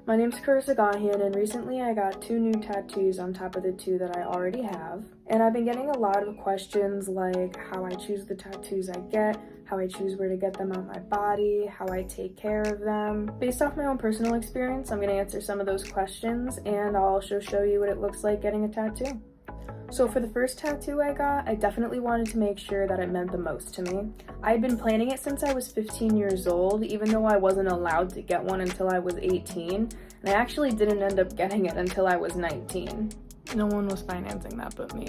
My name's Carissa Gahan, and recently I got 2 new tattoos on top of the 2 that I already have. And I've been getting a lot of questions like how I choose the tattoos I get, how I choose where to get them on my body, how I take care of them. Based off my own personal experience, I'm going to answer some of those questions, and I'll also show you what it looks like getting a tattoo. So for the first tattoo I got, I definitely wanted to make sure that it meant the most to me. I had been planning it since I was 15 years old, even though I wasn't allowed to get one until I was 18, and I actually didn't end up getting it until I was 19. No one was financing that but me.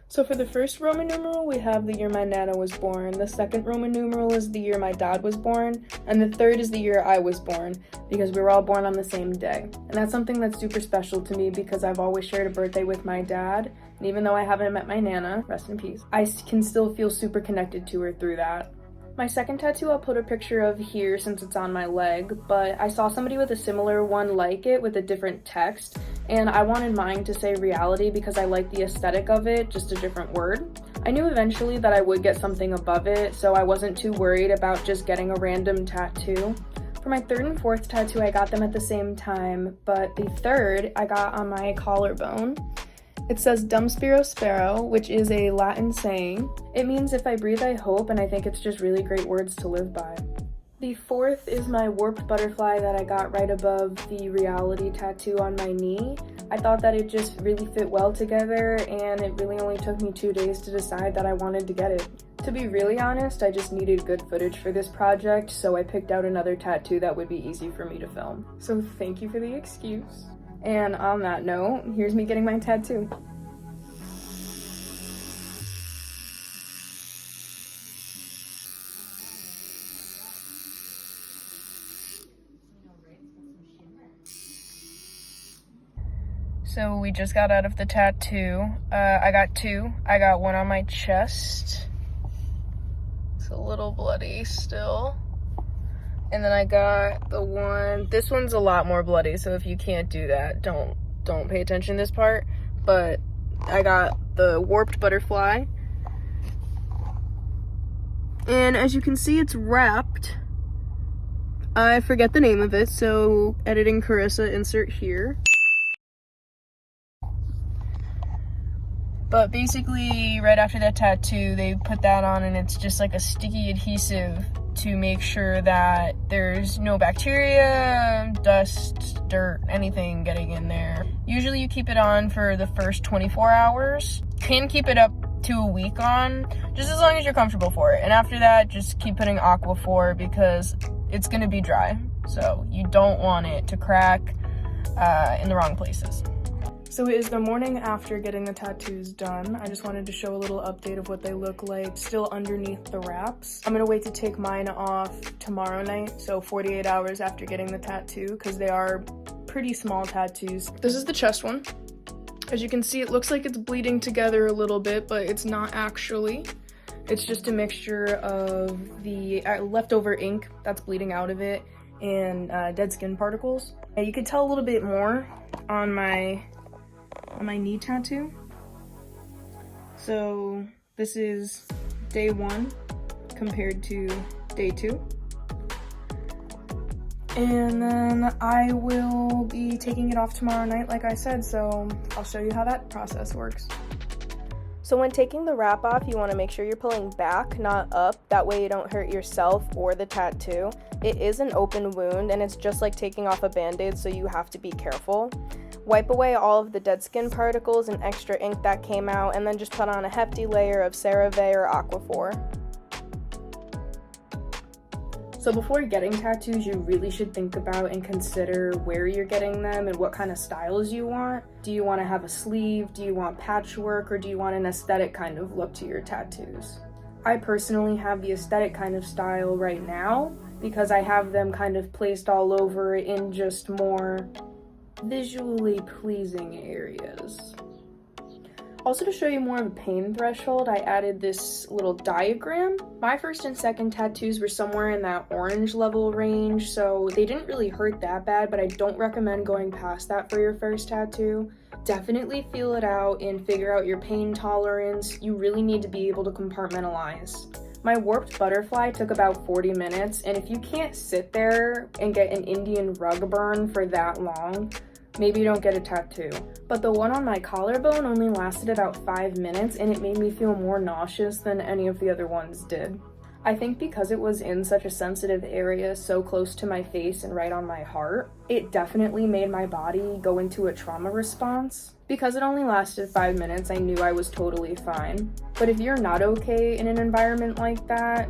So for the first Roman numeral, we have the year my Nana was born. The second Roman numeral is the year my dad was born. And the third is the year I was born, because we were all born on the same day. And that's something that's super special to me because I've always shared a birthday with my dad. And even though I haven't met my Nana, rest in peace, I can still feel super connected to her through that. My second tattoo I'll put a picture of here since it's on my leg, but I saw somebody with a similar one like it with a different text, and I wanted mine to say reality because I like the aesthetic of it, just a different word. I knew eventually that I would get something above it, so I wasn't too worried about just getting a random tattoo. For my third and fourth tattoo, I got them at the same time, but the third I got on my collarbone. It says Dum Spiro Spero, which is a Latin saying. It means if I breathe, I hope, and I think it's just really great words to live by. The fourth is my warped butterfly that I got right above the reality tattoo on my knee. I thought that it just really fit well together, and it really only took me 2 days to decide that I wanted to get it. To be really honest, I just needed good footage for this project, so I picked out another tattoo that would be easy for me to film. So thank you for the excuse. And on that note, here's me getting my tattoo. So we just got out of the tattoo. I got 2. I got one on my chest. It's a little bloody still. And then I got the one, this one's a lot more bloody, so if you can't do that, don't pay attention to this part. But I got the warped butterfly. And as you can see, it's wrapped. I forget the name of it, so editing Carissa, insert here. But basically, right after that tattoo, they put that on, and it's just like a sticky adhesive to make sure that there's no bacteria, dust, dirt, anything getting in there. Usually you keep it on for the first 24 hours. Can keep it up to a week on, just as long as you're comfortable for it. And after that, just keep putting Aquaphor because it's gonna be dry. So you don't want it to crack in the wrong places. So it is the morning after getting the tattoos done. I just wanted to show a little update of what they look like still underneath the wraps. I'm gonna wait to take mine off tomorrow night, so 48 hours after getting the tattoo, because they are pretty small tattoos. This is the chest one. As you can see, it looks like it's bleeding together a little bit, but it's not actually. It's just a mixture of the leftover ink that's bleeding out of it and dead skin particles. And you can tell a little bit more on my knee tattoo. So this is day 1 compared to day 2. And then I will be taking it off tomorrow night, like I said, so I'll show you how that process works. So when taking the wrap off, you want to make sure you're pulling back, not up. That way you don't hurt yourself or the tattoo. It is an open wound, and it's just like taking off a band-aid, so you have to be careful. Wipe away all of the dead skin particles and extra ink that came out, and then just put on a hefty layer of CeraVe or Aquaphor. So before getting tattoos, you really should think about and consider where you're getting them and what kind of styles you want. Do you want to have a sleeve? Do you want patchwork? Or do you want an aesthetic kind of look to your tattoos? I personally have the aesthetic kind of style right now because I have them kind of placed all over in just more visually pleasing areas. Also, to show you more of a pain threshold, I added this little diagram. My first and second tattoos were somewhere in that orange level range, so they didn't really hurt that bad, but I don't recommend going past that for your first tattoo. Definitely feel it out and figure out your pain tolerance. You really need to be able to compartmentalize. My warped butterfly took about 40 minutes, and if you can't sit there and get an Indian rug burn for that long, maybe you don't get a tattoo. But the one on my collarbone only lasted about 5 minutes, and it made me feel more nauseous than any of the other ones did. I think because it was in such a sensitive area, so close to my face and right on my heart, it definitely made my body go into a trauma response. Because it only lasted 5 minutes, I knew I was totally fine. But if you're not okay in an environment like that,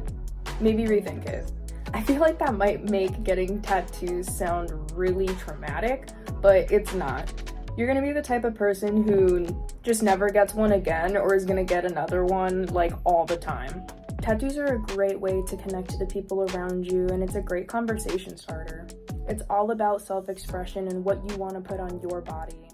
maybe rethink it. I feel like that might make getting tattoos sound really traumatic, but it's not. You're gonna be the type of person who just never gets one again or is gonna get another one like all the time. Tattoos are a great way to connect to the people around you, and it's a great conversation starter. It's all about self-expression and what you want to put on your body.